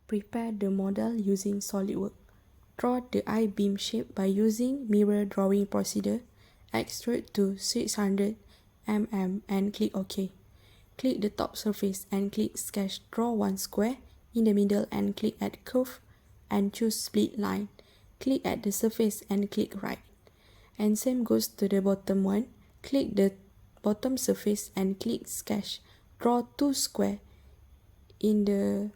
Prepare the model using SOLIDWORks. Draw the I-beam shape by using mirror drawing procedure. Extrude to 600 mm and click OK. Click the top surface and click Sketch. Draw one square in the middle and click at Curve and choose Split Line. Click at the surface and click Right. And same goes to the bottom one. Click the bottom surface and click Sketch. Draw two squares in the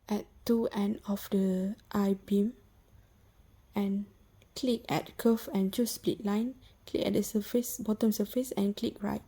at two ends of the I-beam and click at Curve and choose Split Line. Click at the surface, bottom surface and click Right.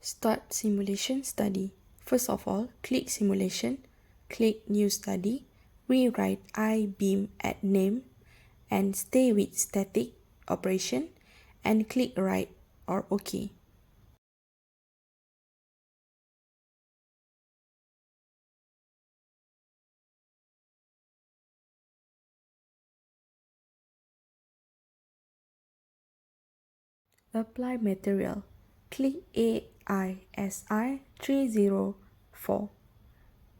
Start simulation study. First of all, click simulation, click new study, rewrite I-beam at name and stay with static operation and click right or OK. Apply material. Click AISI 304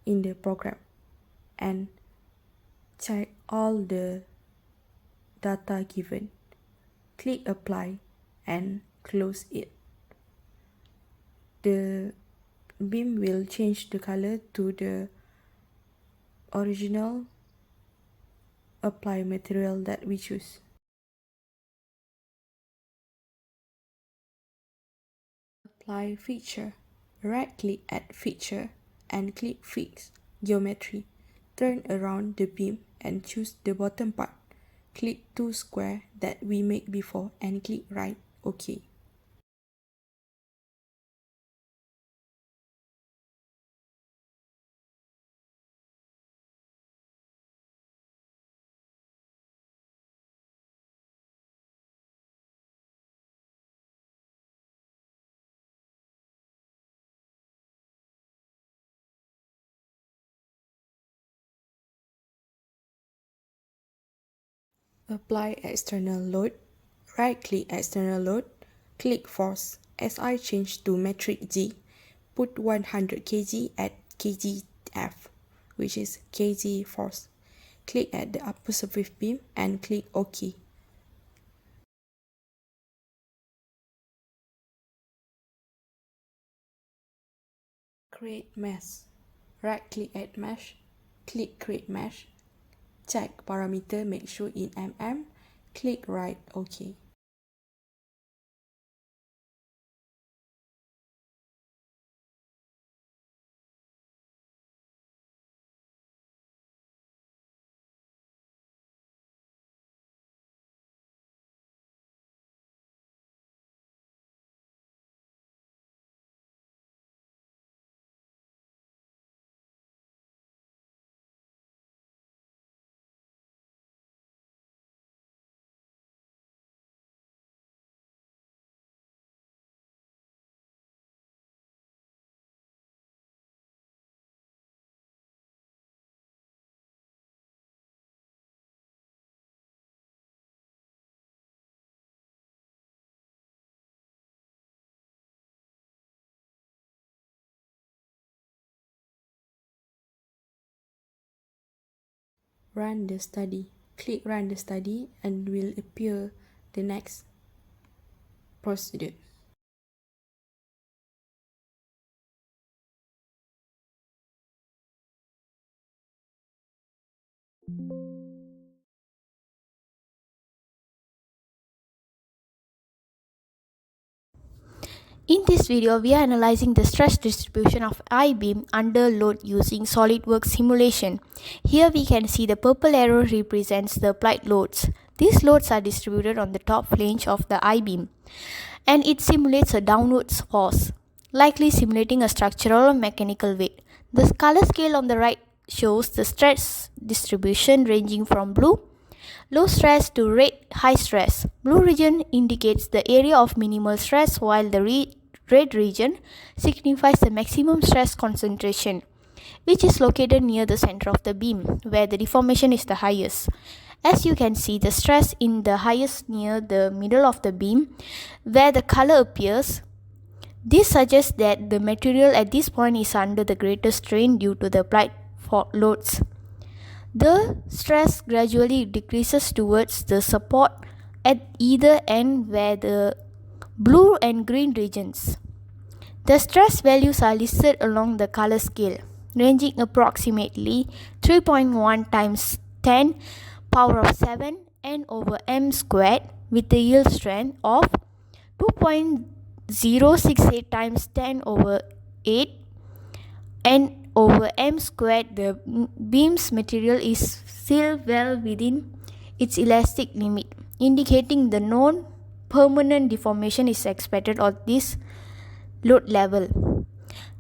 in the program and check all the data given. Click Apply and close it. The beam will change the color to the original apply material that we choose. Apply feature. Right-click at feature and click Fix Geometry. Turn around the beam and choose the bottom part. Click two squares that we made before and click right OK. Apply external load. Right-click external load. Click force. As I change to metric G, put 100 kg at kgf, which is kg force. Click at the upper surface beam and click OK. Create mesh. Right-click at mesh. Click Create Mesh. Check parameter, make sure in mm. Click right OK. Run the study. Click Run the study and will appear the next procedure. In this video, we are analyzing the stress distribution of I-beam under load using SOLIDWORKS simulation. Here we can see the purple arrow represents the applied loads. These loads are distributed on the top flange of the I-beam, and it simulates a downwards force, likely simulating a structural or mechanical weight. The color scale on the right shows the stress distribution ranging from blue, low stress, to red, high stress. Blue region indicates the area of minimal stress, while the red region signifies the maximum stress concentration, which is located near the center of the beam, where the deformation is the highest. As you can see, the stress in the highest near the middle of the beam, where the color appears. This suggests that the material at this point is under the greatest strain due to the applied loads. The stress gradually decreases towards the support at either end, where the blue and green regions. The stress values are listed along the color scale, ranging approximately 3.1 times 10 power of 7 n over m squared, with the yield strength of 2.068 times 10 over 8 n over m squared. The beam's material is still well within its elastic limit, indicating the non-permanent deformation is expected at this load level.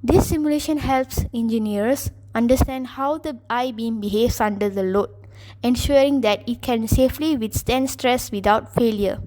This simulation helps engineers understand how the I-beam behaves under the load, ensuring that it can safely withstand stress without failure.